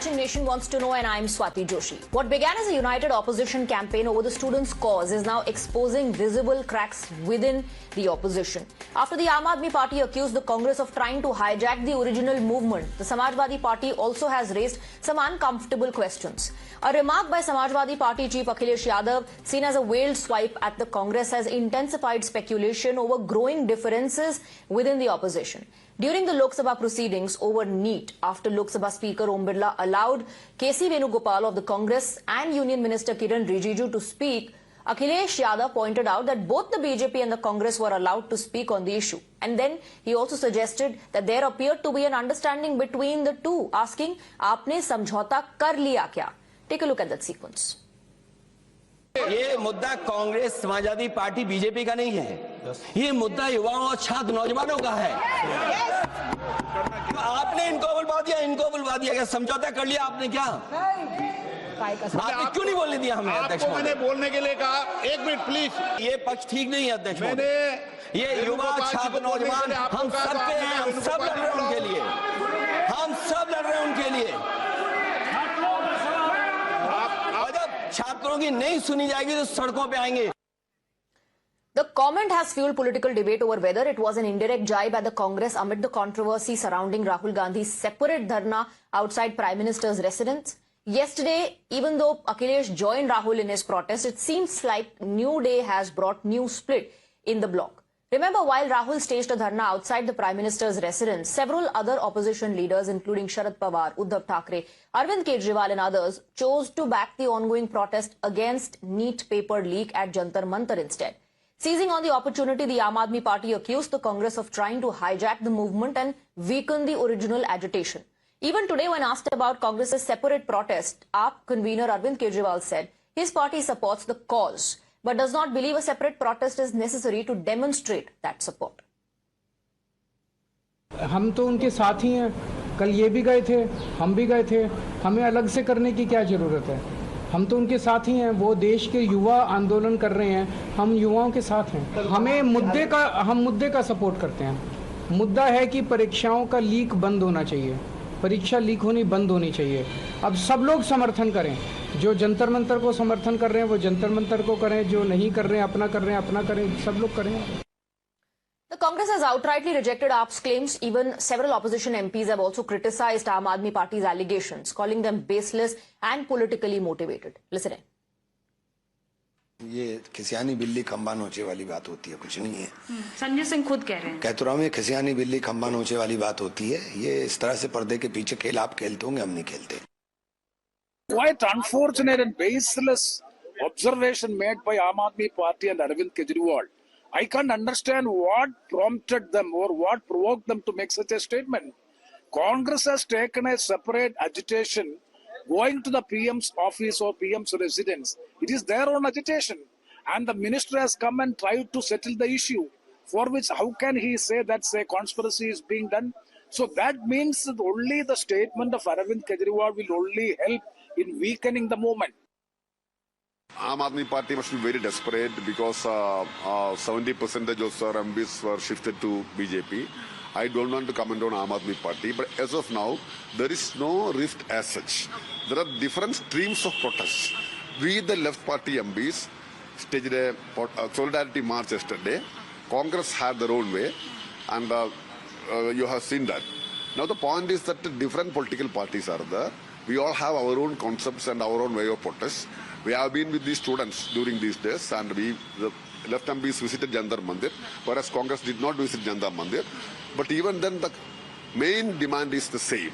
Watching Nation wants to know, and I'm Swati Joshi. What began as a united opposition campaign over the students' cause is now exposing visible cracks within the opposition. After the Aam Aadmi Party accused the Congress of trying to hijack the original movement, the Samajwadi Party also has raised some uncomfortable questions. A remark by Samajwadi Party Chief Akhilesh Yadav, seen as a veiled swipe at the Congress, has intensified speculation over growing differences within the opposition. During the Lok Sabha proceedings over NEET, after Lok Sabha Speaker Om Birla allowed K.C. Venugopal of the Congress and Union Minister Kiran Rijiju to speak, Akhilesh Yadav pointed out that both the BJP and the Congress were allowed to speak on the issue. And then he also suggested that there appeared to be an understanding between the two, asking, "Aapne समझौता कर लिया क्या?" Take a look at that sequence. ये मुद्दा Congress, Samajwadi party, BJP का नहीं है। ये मुद्दा युवाओं और छात्र नौजवानों का है। तो आपने इनको बुलवा दिया क्या? समझौता कर लिया आपने क्या? आपने क्यों नहीं बोलने दिया हमें? अध्यक्ष आपको मैंने बोलने के लिए कहा, एक मिनट प्लीज। ये पक्ष ठीक नहीं है अध्यक्ष। मैंने ये युवा, छात्र, नौजवान, हम सब पे हैं, हम सब लड़ रहे हैं उनके लिए, हम सब लड़ रहे हैं उनके लिए। छात्रों की नहीं सुनी जाएगी तो सड़कों पे आएंगे। The comment has fueled political debate over whether it was an indirect jibe at the Congress amid the controversy surrounding Rahul Gandhi's separate dharna outside Prime Minister's residence. Yesterday, even though Akhilesh joined Rahul in his protest, it seems like New Day has brought new split in the bloc. Remember, while Rahul staged a dharna outside the Prime Minister's residence, several other opposition leaders, including Sharad Pawar, Uddhav Thackeray, Arvind Kejriwal and others, chose to back the ongoing protest against NEET paper leak at Jantar Mantar instead. Seizing on the opportunity, the Aam Aadmi Party accused the Congress of trying to hijack the movement and weaken the original agitation. Even today, when asked about Congress's separate protest, AAP convener Arvind Kejriwal said his party supports the cause, but does not believe a separate protest is necessary to demonstrate that support. हम तो उनके साथ ही हैं। कल ये भी गए थे, हम भी गए थे। हमें अलग से करने की क्या जरूरत है? हम तो उनके साथ ही हैं। वो देश के युवा आंदोलन कर रहे हैं, हम युवाओं के साथ हैं। हम मुद्दे का सपोर्ट करते हैं। मुद्दा है कि परीक्षाओं का लीक बंद होना चाहिए। परीक्षा लीक होनी बंद होनी चाहिए। अब सब लोग समर्थन करें। जो जंतर मंतर को समर्थन कर रहे हैं वो जंतर मंतर को करें, जो नहीं कर रहे हैं अपना कर रहे हैं अपना करें, सब लोग करें। The Congress has outrightly rejected AAP's claims. Even several opposition MPs have also criticized Aam Aadmi Party's allegations, calling them baseless and politically motivated. Listen in. ये खिसियानी बिल्ली खंबा नोचे वाली बात होती है, कुछ नहीं है। संजय सिंह खुद कह रहे हैं। कहते रहो, खिसियानी बिल्ली खंबा नोचे वाली बात होती है। ये इस तरह से पर्दे के पीछे खेल आप खेलते होंगे, हम नहीं खेलते। Quite unfortunate and baseless observation made by Aam Aadmi Party and Arvind Kejriwal. I can't understand what prompted them or what provoked them to make such a statement. Congress has taken a separate agitation going to the PM's office or PM's residence. It is their own agitation. And the minister has come and tried to settle the issue, for which how can he say that a conspiracy is being done? So that means that only the statement of Arvind Kejriwal will only help in weakening the movement. Aam Aadmi Party must be very desperate because 70% of their MPs were shifted to BJP. I don't want to comment on Aam Aadmi Party, but as of now, there is no rift as such. There are different streams of protests. We, the left party MPs, staged a solidarity march yesterday. Congress had their own way, and you have seen that. Now the point is that different political parties are there. We all have our own concepts and our own way of protest. We have been with these students during these days, and the left MPs visited Jantar Mandir, whereas Congress did not visit Jantar Mandir. But even then, the main demand is the same.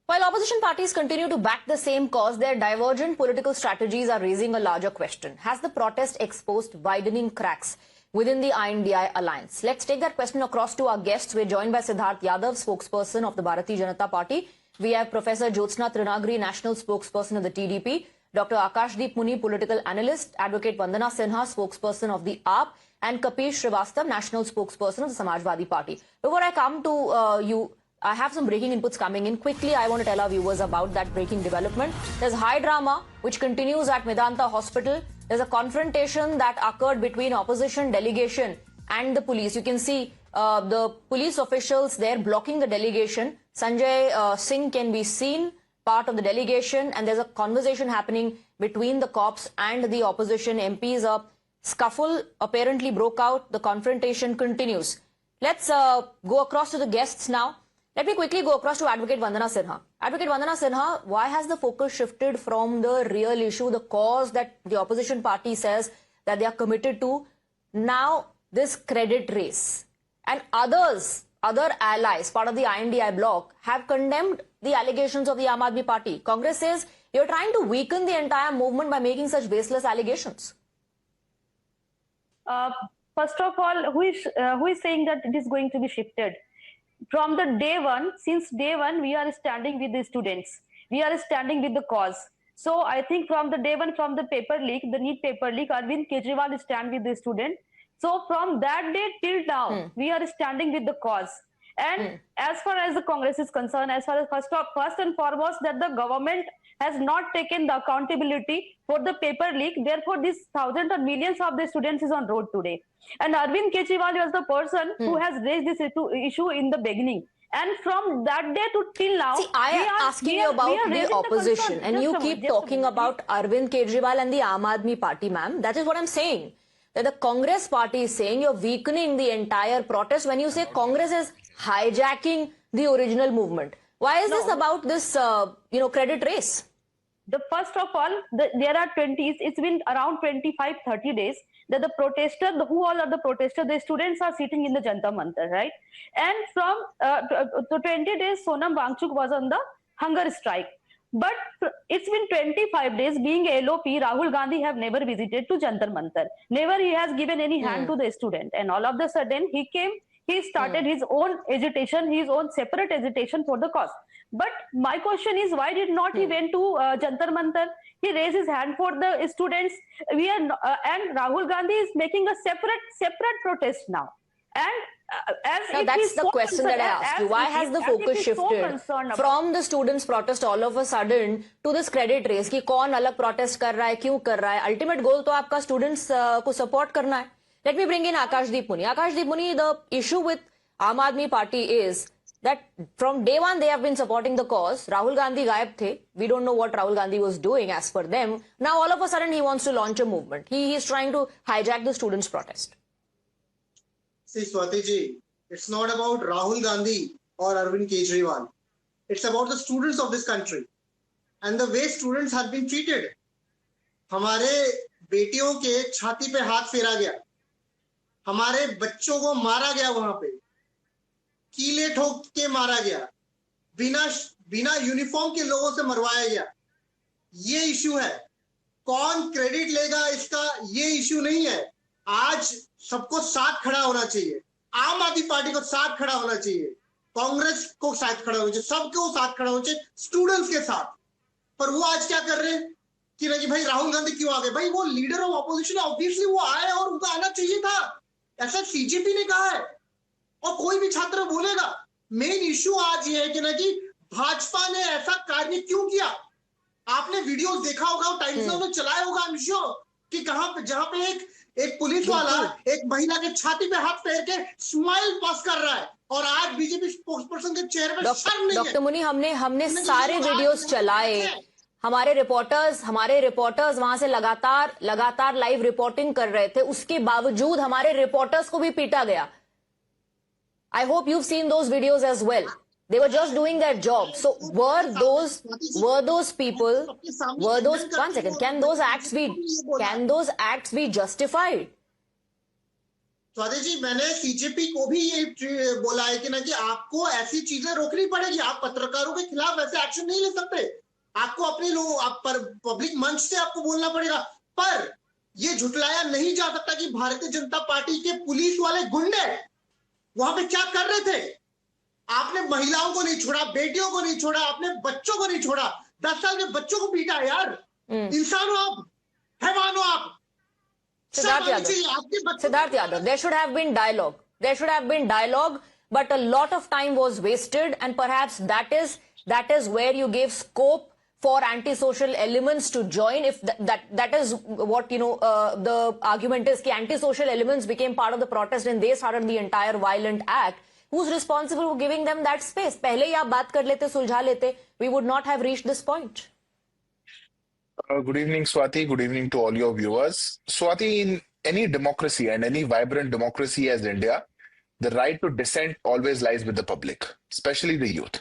While opposition parties continue to back the same cause, their divergent political strategies are raising a larger question. Has the protest exposed widening cracks within the INDI alliance? Let's take that question across to our guests. We're joined by Siddharth Yadav, spokesperson of the Bharatiya Janata Party. We have Professor Jyotsna Trinagri, national spokesperson of the TDP. Dr. Akashdeep Muni, political analyst. Advocate Vandana Sinha, spokesperson of the AAP. And Kapish Srivastav, national spokesperson of the Samajwadi Party. Before I come to you, I have some breaking inputs coming in. Quickly, I want to tell our viewers about that breaking development. There's high drama, which continues at Medanta Hospital. There's a confrontation that occurred between opposition delegation and the police. You can see the police officials there blocking the delegation. Sanjay Singh can be seen part of the delegation, and there's a conversation happening between the cops and the opposition MPs. A scuffle apparently broke out. The confrontation continues. Let's go across to the guests now. Let me quickly go across to Advocate Vandana Sinha. Advocate Vandana Sinha, why has the focus shifted from the real issue, the cause that the opposition party says that they are committed to, now this credit race? And other allies, part of the INDI bloc, have condemned the allegations of the Aam Aadmi Party. Congress says you're trying to weaken the entire movement by making such baseless allegations. First of all, who is saying that it is going to be shifted? From the day one, since day one, we are standing with the students. We are standing with the cause. So I think from the day one, from the paper leak, the NEET paper leak, Arvind Kejriwal stand with the student. So from that day till now, we are standing with the cause. And as far as the Congress is concerned, as far as first and foremost, that the government has not taken the accountability for the paper leak. Therefore, these thousands or millions of the students is on road today. And Arvind Kejriwal was the person who has raised this issue in the beginning. And from that day to till now, see, I am asking you about the opposition, and you keep talking about Arvind Kejriwal and the Aam Aadmi Party, ma'am. That is what I'm saying. That the Congress party is saying you're weakening the entire protest when you say Congress is hijacking the original movement. Why is this about this, credit race? The first of all, there are 20, it's been around 25-30 days that the protesters, who all are the protesters, the students are sitting in the Jantar Mantar, right? And from 20 days, Sonam Wangchuk was on the hunger strike. But it's been 25 days, being LOP, Rahul Gandhi have never visited to Jantar Mantar. Never he has given any hand to the student. And all of a sudden, he came, he started his own agitation, his own separate agitation for the cause. But my question is, why did not he went to Jantar Mantar? He raised his hand for the students. And Rahul Gandhi is making a separate protest now. And that's the question that I asked you. Why has the focus shifted from the students' protest all of a sudden to this credit race? कि कौन अलग protest कर रहा है, क्यों कर रहा है? Ultimate goal तो आपका students को support करना है. Let me bring in Akashdeep Muni. Akashdeep Muni, the issue with Aam Aadmi Party is that from day one they have been supporting the cause. Rahul Gandhi gayab the. We don't know what Rahul Gandhi was doing as per them. Now all of a sudden he wants to launch a movement. He is trying to hijack the students' protest. See, Swati ji, it's not about Rahul Gandhi or Arvind Kejriwal. It's about the students of this country and the way students have been treated. हमारे बेटियों के छाती पे हाथ फेरा गया, हमारे बच्चों को मारा गया, वहां पे कीले ठोक के मारा गया, बिना यूनिफॉर्म के लोगों से मरवाया गया. ये इश्यू है. कौन क्रेडिट लेगा इसका, ये इश्यू नहीं है. आज सबको साथ खड़ा होना चाहिए. आम आदमी पार्टी को साथ खड़ा होना चाहिए, कांग्रेस को साथ खड़ा होना चाहिए, सबको साथ खड़ा होना चाहिए, स्टूडेंट्स के साथ. पर वो आज क्या कर रहे हैं कि नहीं भाई राहुल गांधी क्यों आ गए? भाई वो लीडर ऑफ ऑपोजिशन है, ऑब्वियसली वो आए और उनको आना चाहिए था. ऐसा सीजेपी ने कहा है और कोई भी छात्र बोलेगा. मेन इश्यू आज ये है कि ना कि भाजपा ने ऐसा कार्य क्यों किया. आपने वीडियोस देखा होगा, टाइम्स में चलाया होगा, I'm sure, कि कहां पे जहां पे एक पुलिस वाला एक महिला के छाती पे हाथ फेर के स्माइल पास कर रहा है और आज बीजेपी स्पोक्सपर्सन के चेहरे पे शर्म नहीं है. डॉक्टर मुनि, हमने सारे वीडियोस चलाए. हमारे रिपोर्टर्स वहां से लगातार लाइव रिपोर्टिंग कर रहे थे. उसके बावजूद हमारे रिपोर्टर्स को भी पीटा गया. I hope you've seen those videos as well. They were just doing their job. So were those people, one second, can those acts be justified? Swati ji, मैंने सीजेपी को भी ये बोला है कि ना कि आपको ऐसी चीजें रोकनी पड़ेगी. आप पत्रकारों के खिलाफ ऐसे एक्शन नहीं ले सकते. आपको अपने लोग पर पब्लिक मंच से आपको बोलना पड़ेगा. पर ये झुटलाया नहीं जा सकता कि भारतीय जनता पार्टी के पुलिस वाले गुंडे वहां पे क्या कर रहे थे. आपने महिलाओं को नहीं छोड़ा, बेटियों को नहीं छोड़ा, आपने बच्चों को नहीं छोड़ा. 10 साल के बच्चों को पीटा है यार. इंसान हो आप, हैवान हो आप. Siddharth Yadav, there should have been dialogue. But a lot of time was wasted, and perhaps that is where you gave scope for antisocial elements to join. If that is what the argument is, कि antisocial elements became part of the protest and they started the entire violent act. Who's responsible for giving them that space? पहले ही आप बात कर लेते, सुलझा लेते, we would not have reached this point. Good evening, Swati. Good evening to all your viewers. Swati, in any democracy and any vibrant democracy as India, the right to dissent always lies with the public, especially the youth.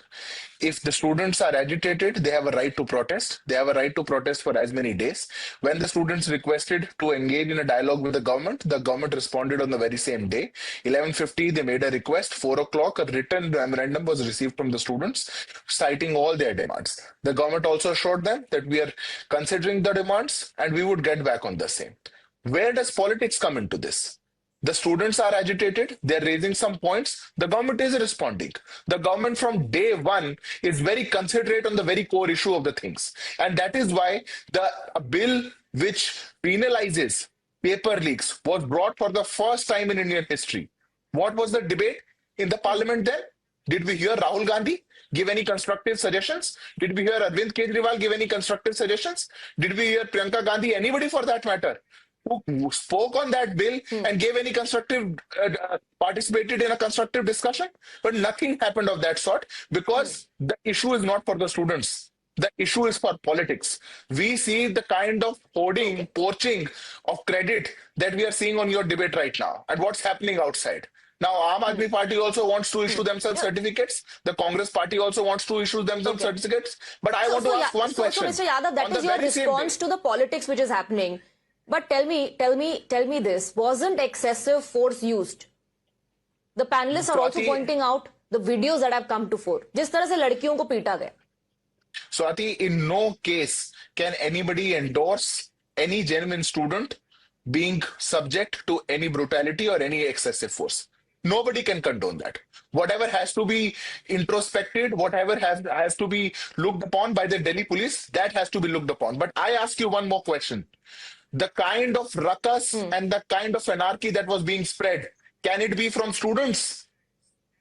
If the students are agitated, they have a right to protest. They have a right to protest for as many days. When the students requested to engage in a dialogue with the government responded on the very same day. 11:50, they made a request. 4 o'clock, a written memorandum was received from the students, citing all their demands. The government also assured them that we are considering the demands and we would get back on the same. Where does politics come into this? The students are agitated. They're raising some points. The government is responding. The government from day one is very considerate on the very core issue of the things. And that is why a bill which penalizes paper leaks was brought for the first time in Indian history. What was the debate in the parliament then? Did we hear Rahul Gandhi give any constructive suggestions? Did we hear Arvind Kejriwal give any constructive suggestions? Did we hear Priyanka Gandhi, anybody for that matter, who spoke on that bill and gave any constructive, participated in a constructive discussion? But nothing happened of that sort because the issue is not for the students. The issue is for politics. We see the kind of hoarding, poaching of credit that we are seeing on your debate right now and what's happening outside. Now, Aam Aadmi Party also wants to issue themselves certificates. The Congress Party also wants to issue themselves certificates. But I want to ask one question. So, Mr. Yadav, that is your response to the politics which is happening. But tell me this, wasn't excessive force used? The panelists are also pointing out the videos that have come to fore. जिस तरह से लड़कियों को पीटा गया. Swati, in no case can anybody endorse any genuine student being subject to any brutality or any excessive force. Nobody can condone that. Whatever has to be introspected, whatever has to be looked upon by the Delhi police, that has to be looked upon. But I ask you one more question. The kind of ruckus and the kind of anarchy that was being spread, can it be from students?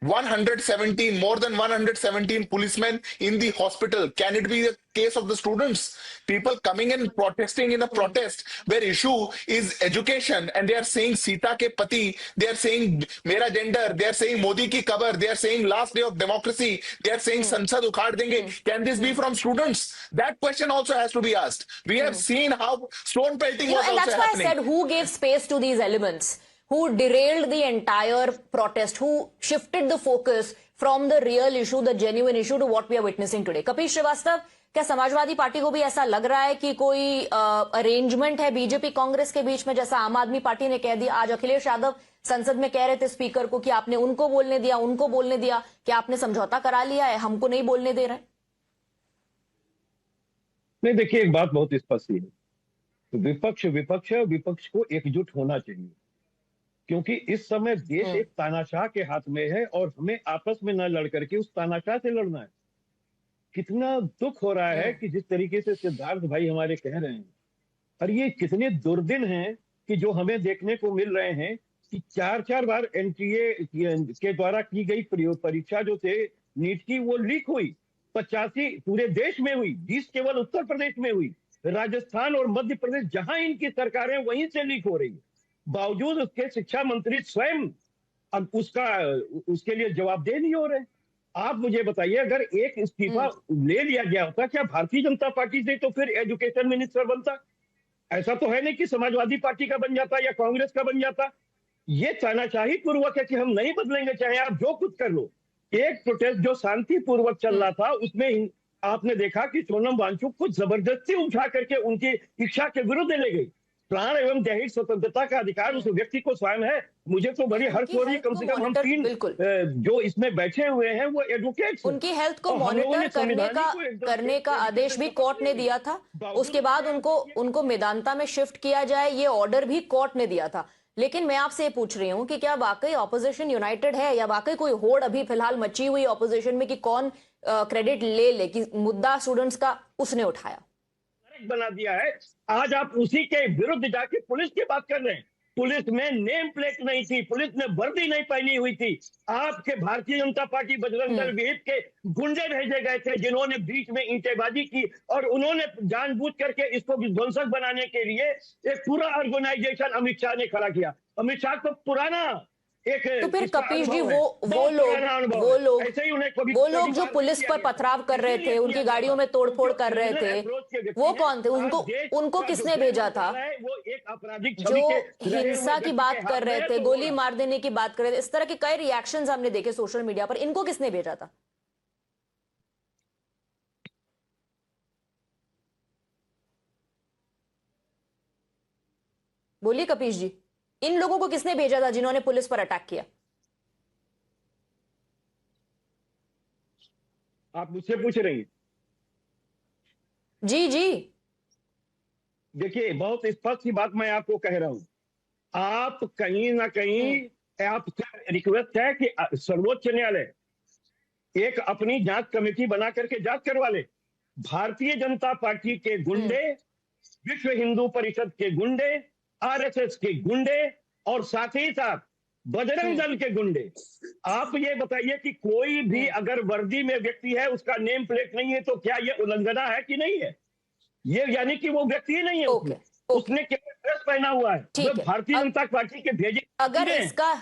117, more than 117 policemen in the hospital. Can it be the case of the students? People coming and protesting in a protest where issue is education and they are saying Sita ke pati, they are saying mera gender, they are saying Modi ki kabar, they are saying last day of democracy, they are saying Sansad ukhad denge. Can this be from students? That question also has to be asked. We have seen how stone pelting was also happening. And that's why I said who gave space to these elements? Who derailed the entire protest, who shifted the focus from the real issue, the genuine issue to what we are witnessing today. Kapil Srivastava, क्या Samajwadi party को भी ऐसा लग रहा है कि कोई arrangement है बीजेपी कांग्रेस के बीच में, जैसा आम आदमी पार्टी ने कह दिया? आज अखिलेश यादव संसद में कह रहे थे स्पीकर को कि आपने उनको बोलने दिया, कि आपने समझौता करा लिया है, हमको नहीं बोलने दे रहे? नहीं, देखिए एक बात बहुत स्पष्ट है, विपक्ष को एकजुट होना चाहिए, क्योंकि इस समय देश एक तानाशाह के हाथ में है और हमें आपस में न लड़ करके उस तानाशाह से लड़ना है। कितना दुख हो रहा है कि जिस तरीके से सिद्धार्थ भाई हमारे कह रहे हैं, और ये कितने दुर्दिन हैं कि जो हमें देखने को मिल रहे हैं कि 4 बार एनटीए के द्वारा की गई परीक्षा जो थे नीट की, वो लीक हुई। 85 पूरे देश में हुई, 20 केवल उत्तर प्रदेश में हुई। राजस्थान और मध्य प्रदेश जहां इनकी सरकारें वहीं से लीक हो रही है। बावजूद उसके शिक्षा मंत्री स्वयं अब उसके लिए जवाबदेह नहीं हो रहे। आप मुझे बताइए, अगर एक इस्तीफा ले लिया गया होता, क्या भारतीय जनता पार्टी से तो फिर एजुकेशन मिनिस्टर बनता? ऐसा तो है नहीं कि समाजवादी पार्टी का बन जाता या कांग्रेस का बन जाता। ये तानाशाही पूर्वक है कि हम नहीं बदलेंगे, चाहे आप जो कुछ कर लो। एक प्रोटेस्ट जो शांतिपूर्वक चल रहा था, उसमें आपने देखा कि सोनम वांगचुक को जबरदस्ती उठा करके उनकी इच्छा के विरुद्ध ले गई। प्राण एवं दैहिक स्वतंत्रता का अधिकार उस व्यक्ति को स्वयं है। मुझे तो बड़ी हर्ष हो रही है, कम से कम हम 3 जो इसमें बैठे हुए हैं वो एडवोकेट्स, उनकी हेल्थ को मॉनिटर करने का आदेश भी कोर्ट ने दिया था। उसके बाद उनको मेदांता में शिफ्ट किया जाए, ये ऑर्डर भी कोर्ट ने दिया था। लेकिन मैं आपसे ये पूछ रही हूँ कि क्या वाकई ऑपोजिशन यूनाइटेड है, या वाकई कोई होड़ अभी फिलहाल मची हुई ऑपोजिशन में कि कौन क्रेडिट ले कि मुद्दा स्टूडेंट्स का उसने उठाया, बना दिया है। आज आप उसी के विरुद्ध जाके पुलिस की बात कर रहे हैं। पुलिस में नेम प्लेट नहीं थी, पुलिस ने वर्दी नहीं पहनी हुई थी। आपके भारतीय जनता पार्टी बजरंग दल विहिप के गुंडे भेजे गए थे, जिन्होंने बीच में ईंटेबाजी की और उन्होंने जानबूझ करके इसको विध्वंसक बनाने के लिए एक पूरा ऑर्गेनाइजेशन अमित शाह ने खड़ा किया। अमित शाह तो पुराना एक तो फिर इसका कपीश जी अनुभव है। वो बहुत पुराना अनुभव है। ऐसे ही उन्हें कभी कभी जो बात पुलिस किया पर गया। पथराव कर रहे थे, इसीलिए उनकी किया गाड़ियों गया। में तोड़फोड़ कर रहे क्रिमिनल थे, अप्रोच के व्यक्ति वो हैं। कौन थे? आज देश उनको का जो किसने गृह भेजा था? मंत्रालय है, वो एक आपराधिक जो छवि के रहे हुए हिंसा की व्यक्ति बात के कर हाथ में रहे है, थे, तो गोली वो मार देने की बात कर रहे थे, इस तरह के कई रिएक्शंस हमने देखे सोशल मीडिया पर। इनको किसने भेजा था? बोलिए कपीश जी, इन लोगों को किसने भेजा था जिन्होंने पुलिस पर अटैक किया? आप मुझसे पूछ रही हैं? जी जी, देखिए, बहुत स्पष्ट सी बात मैं आपको कह रहा हूं। आप कहीं ना कहीं आपका रिक्वेस्ट है कि सर्वोच्च न्यायालय एक अपनी जांच कमेटी बना करके जांच करवा ले। भारतीय जनता पार्टी के गुंडे, विश्व हिंदू परिषद के गुंडे, आरएसएस के गुंडे और साथ ही साथ बजरंग दल के गुंडे, आप ये बताइए कि कोई भी अगर वर्दी में व्यक्ति है, उसका नेम प्लेट नहीं है, तो क्या ये उल्लंघना है कि नहीं है? ये यानी कि वो व्यक्ति ही नहीं है उसमें। उसने केवल ड्रेस पहना हुआ है, वो भारतीय जनता पार्टी के भेजे। अगर इसका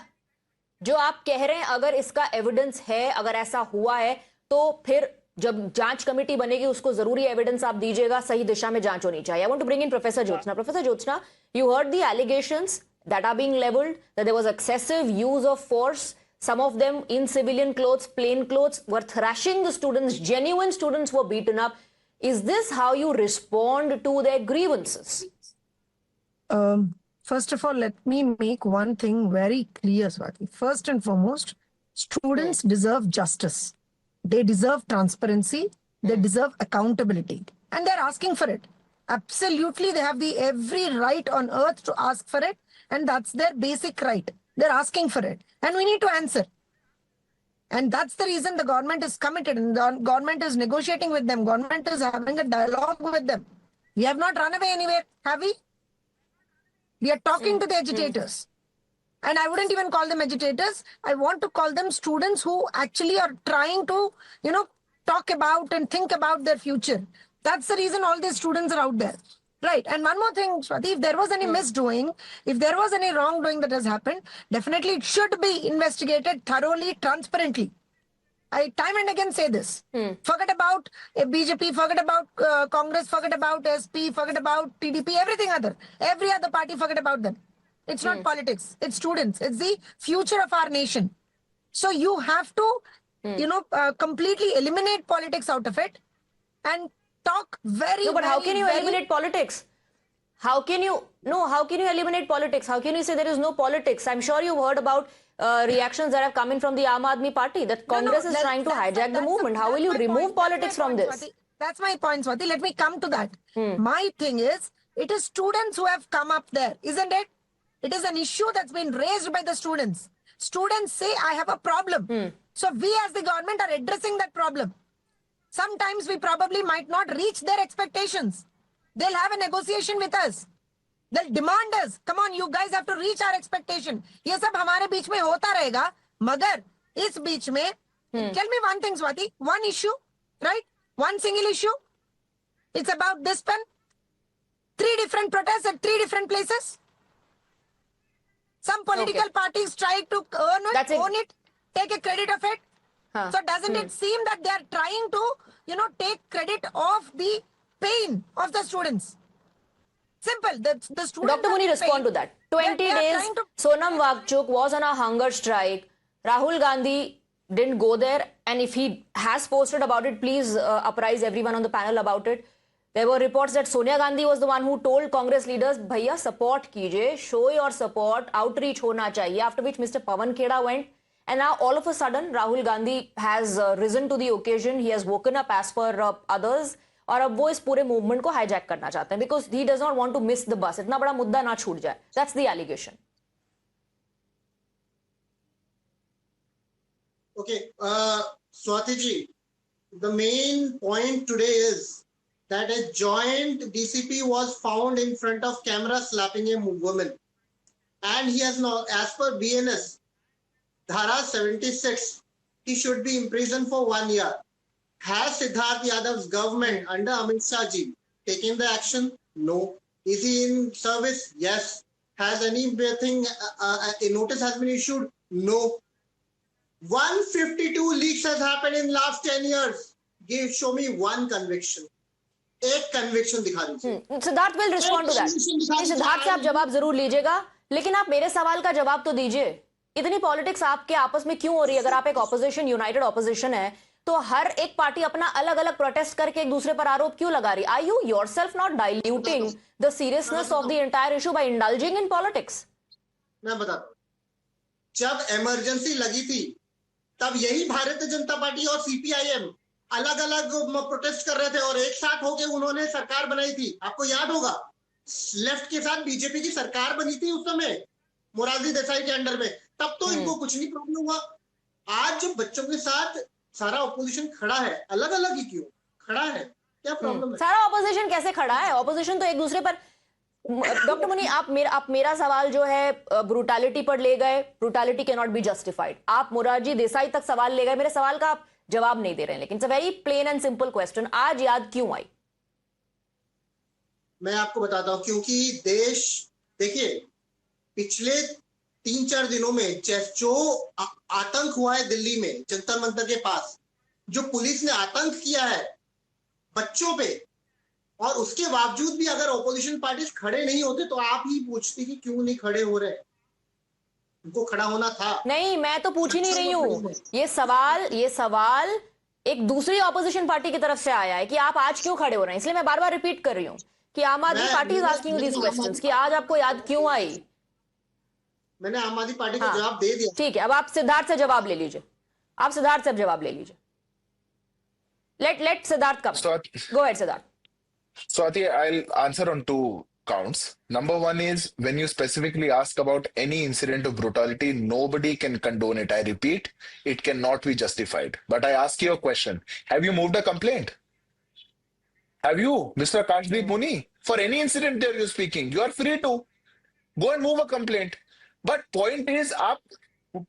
जो आप कह रहे हैं, अगर इसका एविडेंस है, अगर ऐसा हुआ है, तो फिर जब जांच कमेटी बनेगी उसको जरूरी एविडेंस आप दीजिएगा, सही दिशा में जांच होनी चाहिए। I want to bring in professor Jyotsna. Professor Jyotsna, you heard the allegations that are being leveled, that there was excessive use of force. Some of them in civilian clothes, plain clothes, were thrashing the students. Genuine students were beaten up. Is this how you respond to their grievances? First of all, let me make one thing very clear, Swati. First and foremost, students deserve justice. They deserve transparency. They deserve accountability. And they're asking for it. Absolutely, they have the every right on earth to ask for it. And that's their basic right. They're asking for it. And we need to answer. And that's the reason the government is committed. And the government is negotiating with them. Government is having a dialogue with them. We have not run away anywhere, have we? We are talking to the agitators. And I wouldn't even call them agitators. I want to call them students who actually are trying to, talk about and think about their future. That's the reason all these students are out there. Right. And one more thing, Swati, if there was any misdoing, if there was any wrongdoing that has happened, definitely it should be investigated thoroughly, transparently. I time and again say this. Forget about BJP, forget about Congress, forget about SP, forget about TDP, everything other. Every other party, forget about them. It's not politics. It's students. It's the future of our nation. So you have to, completely eliminate politics out of it and talk very, No, but how can you very, eliminate politics? How can you eliminate politics? How can you say there is no politics? I'm sure you've heard about reactions that have come in from the Aam Aadmi Party, that Congress is trying to hijack the movement. How will you remove politics from this? That's my point, Swati. Let me come to that. My thing is, it is students who have come up there, isn't it? It is an issue that's been raised by the students. Students say, I have a problem. So we as the government are addressing that problem. Sometimes we probably might not reach their expectations. They'll have a negotiation with us. They'll demand us. Come on, you guys have to reach our expectation. ये सब हमारे बीच में होता रहेगा. मगर इस बीच में, tell me one thing, Swati. One issue, right? One single issue. It's about this pen. 3 different protests at 3 different places. Some political parties try to own it, take a credit of it. So doesn't it seem that they are trying to, take credit of the pain of the students? Simple. The students. Dr. Muni, respond to that. 20 days, Sonam Wangchuk was on a hunger strike. Rahul Gandhi didn't go there. And if he has posted about it, please apprise everyone on the panel about it. There were reports that Sonia Gandhi was the one who told Congress leaders, Bhaiya, support kijiye, show your support, outreach hona chahiye. After which Mr. Pawan Kheda went. And now all of a sudden, Rahul Gandhi has risen to the occasion. He has woken up as per others. और अब वो इस पूरे movement को hijack करना चाहते हैं because he does not want to miss the bus. इतना बड़ा मुद्दा ना छूट जाए. That's the allegation. Okay, Swati ji, the main point today is that a joint DCP was found in front of camera slapping a woman, and he has now, as per BNS, Dhara 76, he should be imprisoned for 1 year. Has Siddharth Yadav's government under Amit Shah ji taken the action? No. Is he in service? Yes. Has anything, a notice has been issued? No. 152 leaks has happened in last 10 years. Show me one conviction. एक conviction दिखा दीजिए। Siddharth will respond to that. Siddharth से आप जवाब जरूर लीजिएगा, लेकिन आप मेरे सवाल का जवाब तो दीजिए। इतनी पॉलिटिक्स आपके आपस में क्यों हो रही है? अगर आप एक ऑपोजिशन, यूनाइटेड ऑपोजिशन है, तो हर एक पार्टी अपना अलग अलग प्रोटेस्ट करके एक दूसरे पर आरोप क्यों लगा रही? Are you yourself not diluting the seriousness of the entire issue by indulging in politics? मैं बताता हूं, जब इमरजेंसी लगी थी तब यही भारतीय जनता पार्टी और सीपीआईएम अलग अलग प्रोटेस्ट कर रहे थे और एक साथ होके उन्होंने सरकार बनाई थी। आपको याद होगा, लेफ्ट के साथ बीजेपी की सरकार बनी थी उस समय मोरारजी देसाई के अंडर में, तब तो इनको कुछ नहीं प्रॉब्लम हुआ। आज जब बच्चों के साथ सारा ऑपोजिशन खड़ा है, अलग अलग ही क्यों खड़ा है, क्या प्रॉब्लम है? सारा ऑपोजिशन कैसे खड़ा है? ऑपोजिशन तो एक दूसरे पर। डॉक्टर मुनी, आप मेरा सवाल जो है ब्रूटैलिटी पर ले गए। Brutality can not be justified. आप मोरारजी देसाई तक सवाल ले गए, मेरे सवाल का आप जवाब नहीं दे रहे हैं। लेकिन it's a very plain and simple question, आज याद क्यों आई? मैं आपको बताता हूं, क्योंकि देश, देखिए पिछले 3-4 दिनों में जो आतंक हुआ है दिल्ली में जंतर मंतर के पास, जो पुलिस ने आतंक किया है बच्चों पे, और उसके बावजूद भी अगर ऑपोजिशन पार्टीज खड़े नहीं होते तो आप ही पूछती कि क्यों नहीं खड़े हो रहे? उनको खड़ा होना था। नहीं, मैं तो पूछ ही नहीं रही हूं। ये सवाल एक दूसरी ऑपोजिशन पार्टी की तरफ से आया है कि आप आज क्यों खड़े हो रहे हैं। इसलिए मैं बार बार रिपीट कर रही हूं कि Aam Aadmi Party is asking you these questions कि आज आपको याद क्यों आई। मैंने आम आदमी पार्टी को जवाब दे दिया। ठीक है, अब आप सिद्धार्थ से जवाब ले लीजिए। आप सिद्धार्थ से जवाब ले लीजिए। Let Siddharth come. Go ahead Siddharth. Swati, I'll answer on two counts. Number one is when you specifically ask about any incident of brutality, nobody can condone it. I repeat, it cannot be justified. But I ask you a question. Have you moved a complaint? Have you, Mr. Kashdeep Muni? For any incident there you're speaking, you are free to go and move a complaint. But point is, आप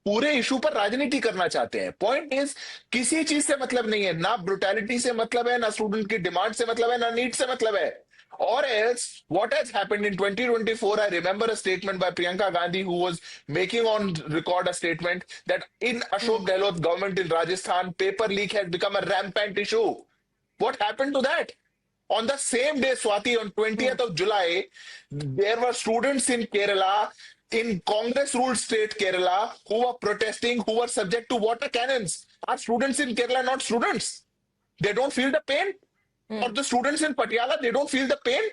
पूरे issue पर राजनीति करना चाहते हैं। Point is, किसी चीज से मतलब नहीं है, ना ब्रुटैलिटी से मतलब है, ना स्टूडेंट की डिमांड से मतलब है, ना नीड से मतलब है। Or else, what has happened in 2024, I remember a statement by Priyanka Gandhi, who was making on record a statement that in Ashok Gehlot government in Rajasthan, paper leak has become a rampant issue. What happened to that? On the same day, Swati, on 20th of July, there were students in Kerala, in Congress-ruled state Kerala, who were protesting, who were subject to water cannons. Are students in Kerala not students? They don't feel the pain? Or the students in Patiala, they don't feel the pain?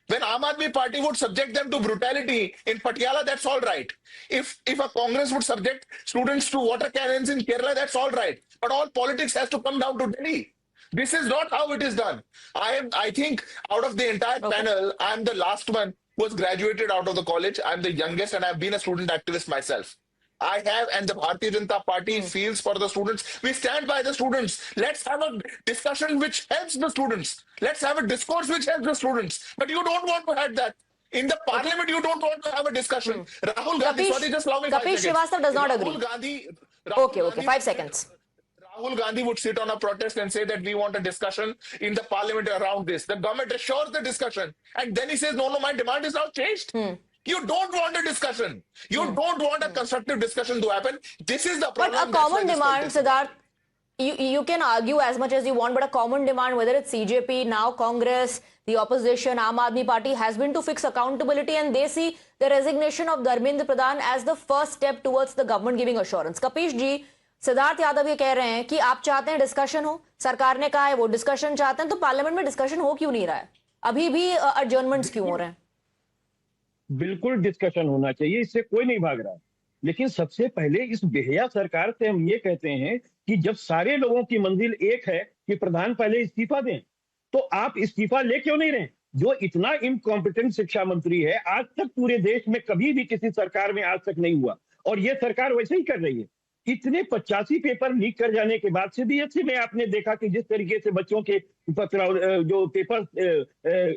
When Aam Aadmi Party would subject them to brutality in Patiala, that's all right. If a Congress would subject students to water cannons in Kerala, that's all right. But all politics has to come down to Delhi. This is not how it is done. I think out of the entire panel, I'm the last one who was graduated out of the college. I'm the youngest and I've been a student activist myself. I have, and the Bharatiya Janata Party feels for the students. We stand by the students. Let's have a discussion which helps the students. Let's have a discourse which helps the students. But you don't want to have that. In the parliament, you don't want to have a discussion. Rahul Gandhi, sorry, just allow me 5 seconds. Kapish Srivastava does not agree. Okay, 5 seconds. Rahul Gandhi would sit on a protest and say that we want a discussion in the parliament around this. The government assures the discussion. And then he says, no, my demand is now changed. You don't want a discussion. You don't want a constructive discussion to happen. This is the problem. But a common demand, Siddharth, you can argue as much as you want, but a common demand, whether it's CJP, now Congress, the opposition, Aam Aadmi Party, has been to fix accountability, and they see the resignation of Dharmendra Pradhan as the first step towards the government giving assurance. Kapish ji, Siddharth Yadav ये कह रहे हैं कि आप चाहते हैं discussion हो, सरकार ने कहा है वो डिस्कशन चाहते हैं, तो पार्लियामेंट में डिस्कशन हो क्यों नहीं रहा है? अभी भी एडजर्नमेंट्स क्यों हो रहे हैं? बिल्कुल डिस्कशन होना चाहिए, इससे कोई नहीं भाग रहा है। लेकिन सबसे पहले इस बेहया सरकार से हम ये कहते हैं कि जब सारे लोगों की मंजिल एक है कि प्रधान पहले इस्तीफा दें, तो आप इस्तीफा ले क्यों नहीं रहे? जो इतना इनकॉम्पिटेंट शिक्षा मंत्री है, आज तक पूरे देश में कभी भी किसी सरकार में आज तक नहीं हुआ, और ये सरकार वैसे ही कर रही है। इतने 85 पेपर लीक कर जाने के बाद सीबीएसई में आपने देखा कि जिस तरीके से बच्चों के जो पेपर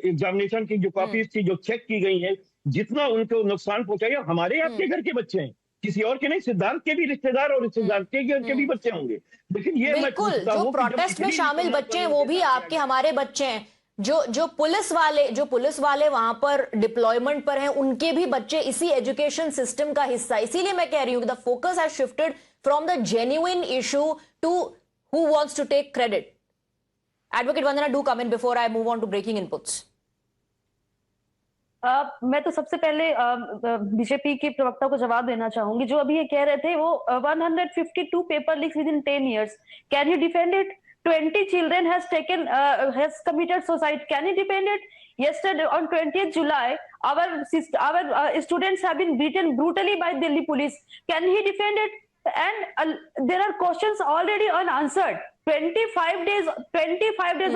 एग्जामिनेशन की जो कॉपीज थी जो चेक की गई है, जितना उनको नुकसान पहुंचाया, हमारे आपके घर के बच्चे हैं, किसी और के नहीं। सिद्धार्थ के भी रिश्तेदार और सिद्धार्थ के भी बच्चे होंगे। लेकिन ये बिल्कुल, जो प्रोटेस्ट में शामिल बच्चे हैं वो भी आपके हमारे बच्चे हैं। जो पुलिस वाले वहां पर डिप्लॉयमेंट पर हैं, उनके भी बच्चे इसी एजुकेशन सिस्टम का हिस्सा। इसीलिए मैं कह रही हूं कि the focus has shifted from the genuine issue to who wants to take credit. Advocate Vandana, do come in before I move on to breaking inputs. मैं तो सबसे पहले बीजेपी के प्रवक्ता को जवाब देना चाहूंगी। जो अभी ये कह रहे थे वो 152 paper leaks with in 10 years, can you defend it? 20 children has committed suicide, can you defend it? Yesterday on 20th July our students have been beaten brutally by Delhi police, can he defend it? And there are questions already unanswered. 25 days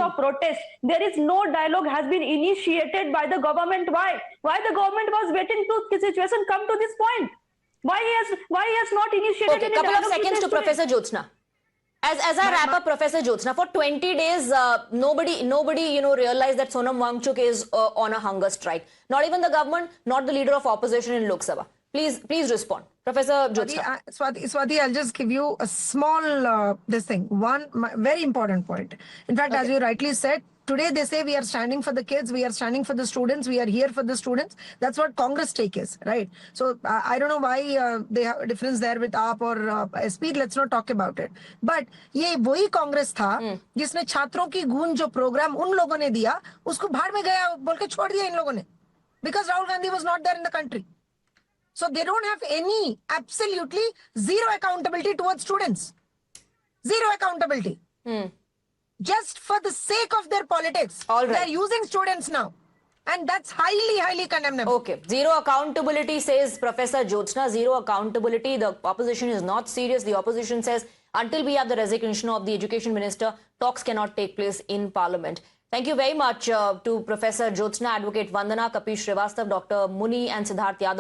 of protest, there is no dialogue has been initiated by the government. Why the government was waiting to the situation come to this point? Why he has not initiated okay, any couple of dialogue seconds to Professor Jyotsna. As I wrap up, Professor Jyotsna, for 20 days, nobody realized that Sonam Wangchuk is on a hunger strike. Not even the government, not the leader of opposition in Lok Sabha. Please respond, Professor Jyotsna. Swati, I'll just give you a small one very important point. In fact, as you rightly said, today they say we are standing for the kids, we are standing for the students, we are here for the students. That's what Congress take is, right? So I don't know why they have a difference there with AAP or SP. Let's not talk about it. But ये वही कांग्रेस था जिसने छात्रों की गूंज जो programme उन लोगों ने दिया उसको भाड़ में गया बोल के छोड़ दिया इन लोगों ने, because Rahul Gandhi was not there in the country. So they don't have absolutely zero accountability towards students. Zero accountability. Just for the sake of their politics. All right. They're using students now. And that's highly condemnable. Okay. Zero accountability, says Professor Jyotsna. Zero accountability. The opposition is not serious. The opposition says until we have the resignation of the education minister, talks cannot take place in parliament. Thank you very much to Professor Jyotsna, Advocate Vandana, Kapish Srivastav, Dr. Muni and Siddharth Yadav.